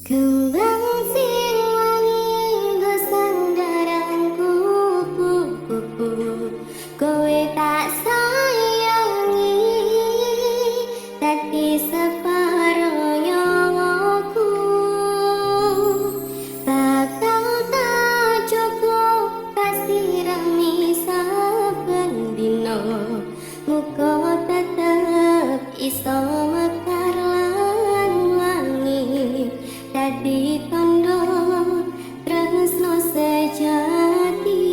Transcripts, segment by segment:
Kembang sing wangi besandaranku, kowe tak sayangi, dadi separo nyawaku. Bakal tak cukup kasirami saben dina, muga tetep iso mekar lan wangi, dadi tondo tresno sejati.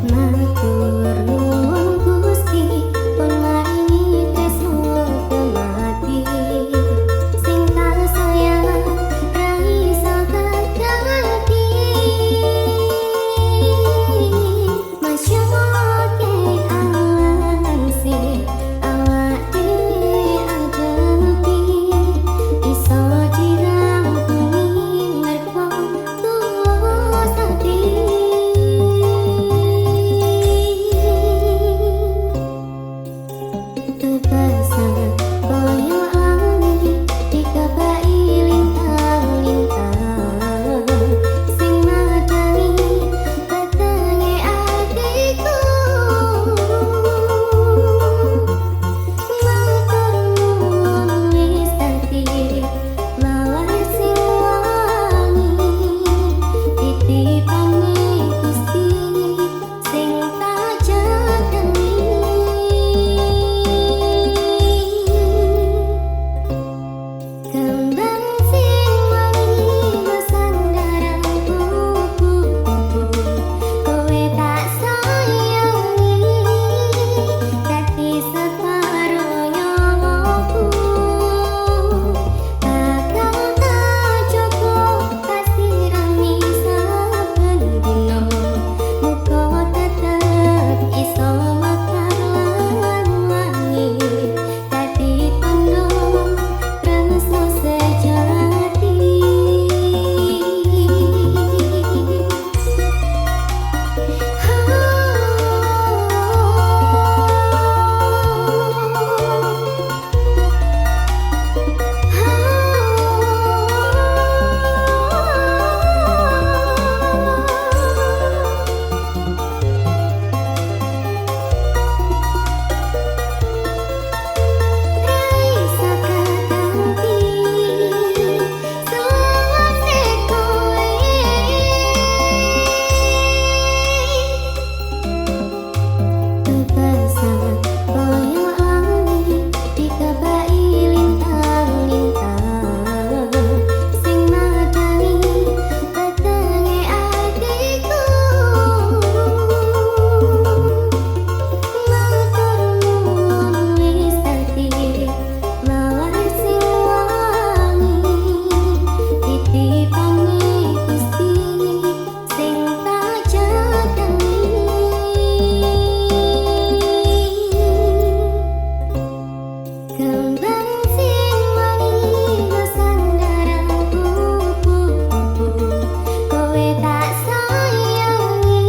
Matur nuwun Gusti, pun maringi tresno kemati, sing tak sayang ra iso keganti. Masyoke awan sing awak dhewe adepi, iso dirangkuli merko tulus ati. Tebasan koyo angin dikabai lintang-lintang, sing madangi wetenge atiku. Matur nuwun wis dadi mawar sing wangi, titipane Gusti sing tak jagani. Kembang sing wangi besandaranku, kowe tak sayangi, dadi separo nyawaku. Bakal tak cukup kasirami saben dina, muga tetep iso mekar lan wangi, dadi tondo tresno sejati. Raisa keganti selawase kowe, tebasan koyo angin dikabai lintang-lintang, sing madangi wetenge atiku. Matur nuwun wis dadi mawar sing wangi, titipane Gusti sing tak jagani. Kembang sing wangi besandaranku, kowe tak sayangi,